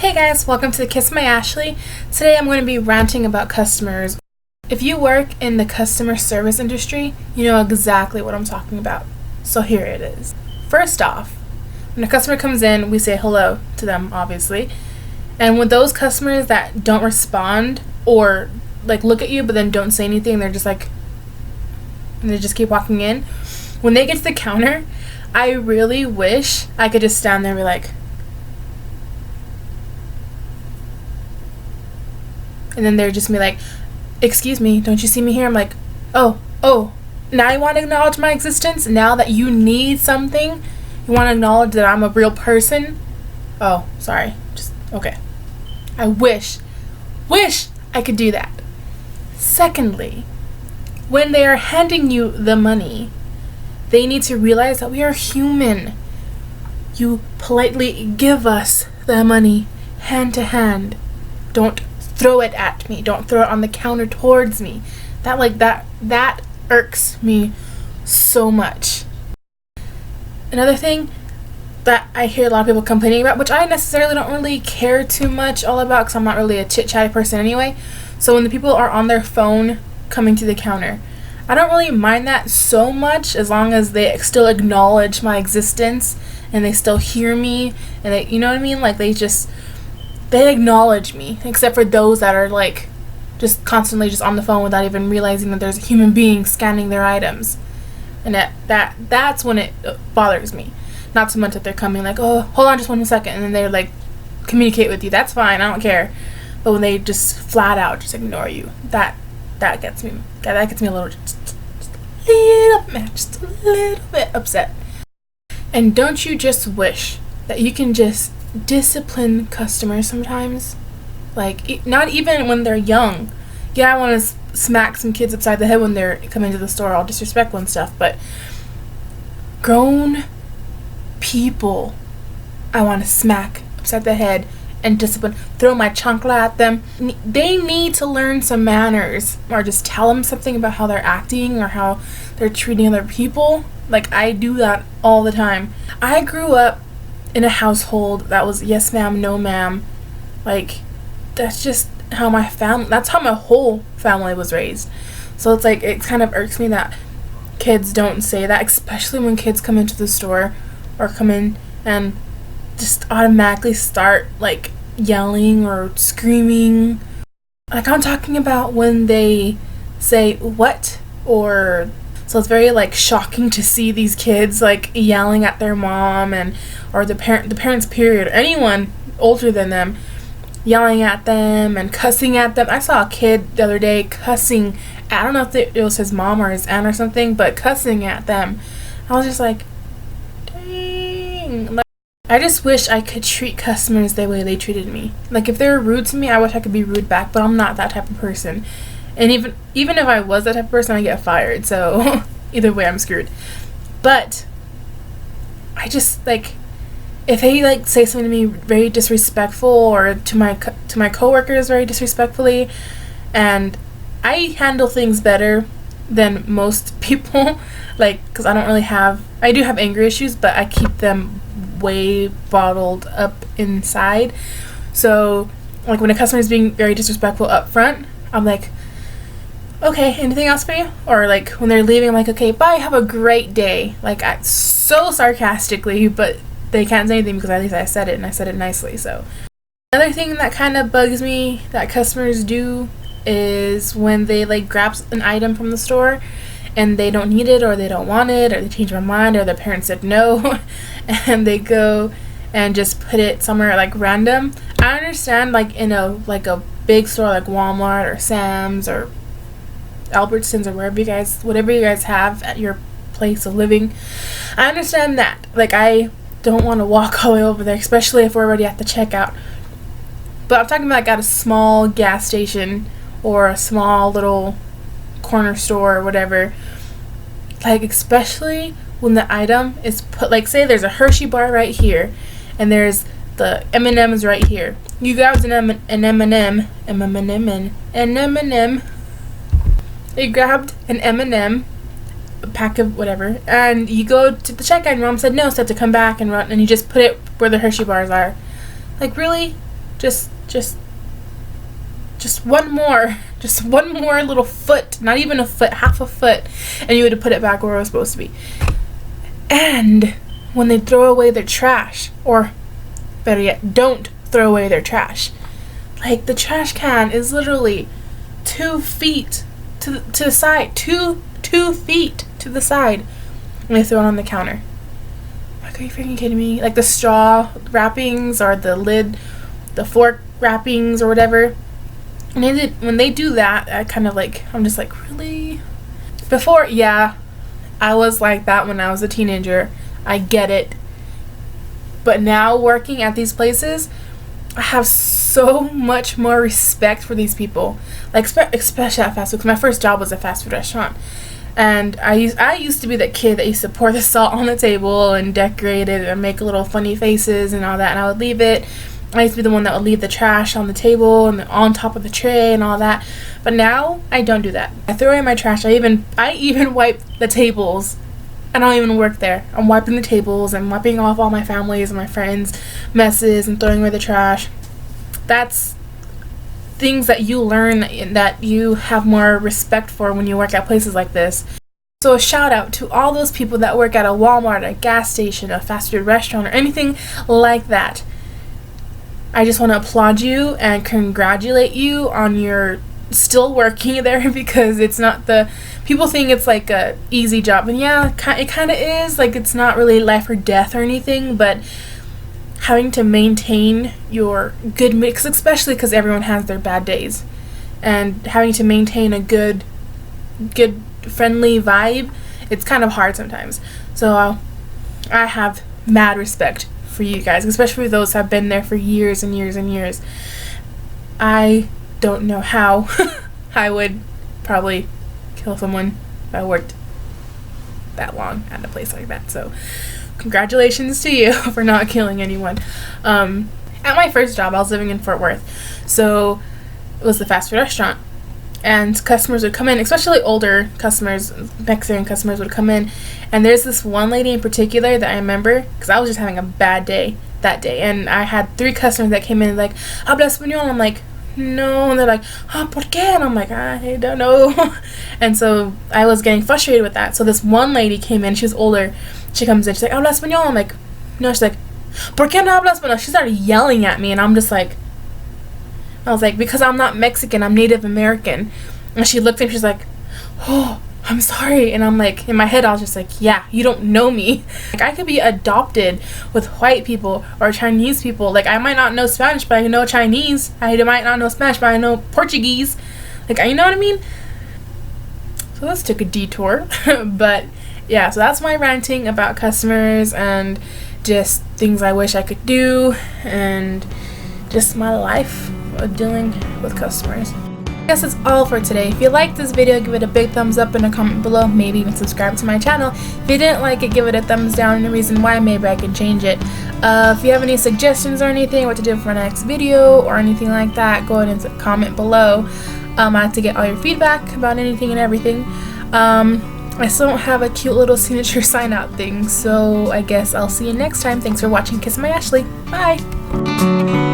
Hey guys, welcome to Kiss My Ashley. Today I'm going to be ranting about customers. If you work in the customer service industry, you know exactly what I'm talking about. So here it is. First off, when a customer comes in, we say hello to them, obviously. And with those customers that don't respond or like look at you but then don't say anything, they're just like, and they just keep walking in. When they get to the counter, I really wish I could just stand there and be like, and then they're just be like, excuse me, don't you see me here? I'm like, oh, now you want to acknowledge my existence? Now that you need something, you want to acknowledge that I'm a real person? Oh, sorry, just, okay. I wish I could do that. Secondly, when they are handing you the money, they need to realize that we are human. You politely give us the money hand to hand. Don't throw it at me. Don't throw it on the counter towards me. That irks me so much. Another thing that I hear a lot of people complaining about, which I necessarily don't really care too much all about because I'm not really a chit-chatty person anyway. So when the people are on their phone coming to the counter, I don't really mind that so much as long as they still acknowledge my existence and they still hear me and they, you know what I mean? Like they acknowledge me, except for those that are like just constantly just on the phone without even realizing that there's a human being scanning their items. And that's when it bothers me. Not so much that they're coming like, oh, hold on just 1 second, and then they're like communicate with you. That's fine, I don't care. But when they just flat out just ignore you, that gets me a little bit upset. And don't you just wish that you can just discipline customers sometimes? Like, not even when they're young. Yeah, I want to smack some kids upside the head when they're coming to the store, all disrespectful and stuff, but grown people I want to smack upside the head and discipline, throw my chancla at them. They need to learn some manners, or just tell them something about how they're acting or how they're treating other people. Like, I do that all the time. I grew up in a household that was yes ma'am, no ma'am. Like, that's just how that's how my whole family was raised. So it's like, it kind of irks me that kids don't say that, especially when kids come into the store or come in and just automatically start like yelling or screaming. Like, I'm talking about when they say what, or so it's very like shocking to see these kids like yelling at their mom or the parents period, or anyone older than them yelling at them and cussing at them. I saw a kid the other day cussing, I don't know if it was his mom or his aunt or something, but cussing at them. I was just like, dang. Like, I just wish I could treat customers the way they treated me. Like, if they were rude to me, I wish I could be rude back, but I'm not that type of person. And even if I was that type of person, I get fired. So either way, I'm screwed. But I just, like, if they like say something to me very disrespectful, or to my coworkers very disrespectfully, and I handle things better than most people, like, because I do have anger issues, but I keep them way bottled up inside. So like, when a customer is being very disrespectful up front, I'm like, okay, anything else for you? Or like, when they're leaving, I'm like, okay, bye, have a great day. Like, so sarcastically, but they can't say anything because at least I said it, and I said it nicely. So another thing that kind of bugs me that customers do is when they like grab an item from the store and they don't need it, or they don't want it, or they change their mind, or their parents said no, and they go and just put it somewhere like random. I understand, like, in a big store like Walmart or Sam's or Albertsons or whatever you guys have at your place of living. I understand that. Like, I don't want to walk all the way over there, especially if we're already at the checkout. But I'm talking about like at a small gas station or a small little corner store or whatever. Like, especially when the item is put, like, say there's a Hershey bar right here and there's the M&Ms right here. You grab an M&M. You grabbed an M&M, a pack of whatever, and you go to the checkout and mom said no, so to come back and run, and you just put it where the Hershey bars are. Like, really? just one more little foot, not even a foot, half a foot, and you would have put it back where it was supposed to be. And when they throw away their trash, or better yet, don't throw away their trash, like the trash can is literally 2 feet to the side, 2 feet to the side, and they throw it on the counter. Like, are you freaking kidding me? Like the straw wrappings or the lid, the fork wrappings or whatever. And when they do that, I'm just like, really? Before, yeah, I was like that when I was a teenager. I get it. But now working at these places, I have so much more respect for these people. Like, especially at fast food, because my first job was a fast food restaurant. And I used to be that kid that used to pour the salt on the table and decorate it and make little funny faces and all that, and I would leave it. I used to be the one that would leave the trash on the table and on top of the tray and all that. But now I don't do that. I throw away my trash. I even wipe the tables. I don't even work there. I'm wiping the tables and wiping off all my family's and my friends' messes and throwing away the trash. That's things that you learn and that you have more respect for when you work at places like this. So a shout out to all those people that work at a Walmart, a gas station, a fast food restaurant, or anything like that. I just want to applaud you and congratulate you on your still working there, because it's not people think it's like a easy job, and yeah, it kind of is. Like, it's not really life or death or anything, but having to maintain your good mix, especially because everyone has their bad days, and having to maintain a good friendly vibe, it's kind of hard sometimes. So I have mad respect for you guys, especially those who have been there for years and years and years. I don't know how. I would probably kill someone if I worked that long at a place like that. So congratulations to you for not killing anyone. At my first job, I was living in Fort Worth, so it was the fast food restaurant, and customers would come in, especially older customers, Mexican customers would come in, and there's this one lady in particular that I remember, because I was just having a bad day that day, and I had 3 customers that came in like, habla español. I'm like, no, and they're like, ¿por qué? And I'm like, I don't know. And so I was getting frustrated with that. So this one lady came in, she was older, she comes in, she's like, habla español. I'm like, no. She's like, ¿por qué no hablas español? She started yelling at me, and I'm just like, I was like, because I'm not Mexican, I'm Native American. And she looked at me, she's like, oh, I'm sorry. And I'm like, in my head, I was just like, yeah, you don't know me. Like, I could be adopted with white people or Chinese people. Like, I might not know Spanish, but I know Chinese. I might not know Spanish, but I know Portuguese. Like, you know what I mean? So this took a detour. But yeah, so that's my ranting about customers and just things I wish I could do, and just my life of dealing with customers. I guess that's all for today. If you liked this video, give it a big thumbs up and a comment below. Maybe even subscribe to my channel. If you didn't like it, give it a thumbs down, and the reason why, maybe I can change it. If you have any suggestions or anything, what to do for my next video or anything like that, go ahead and comment below. I like to get all your feedback about anything and everything. I still don't have a cute little signature sign out thing, so I guess I'll see you next time. Thanks for watching. Kiss my Ashley. Bye!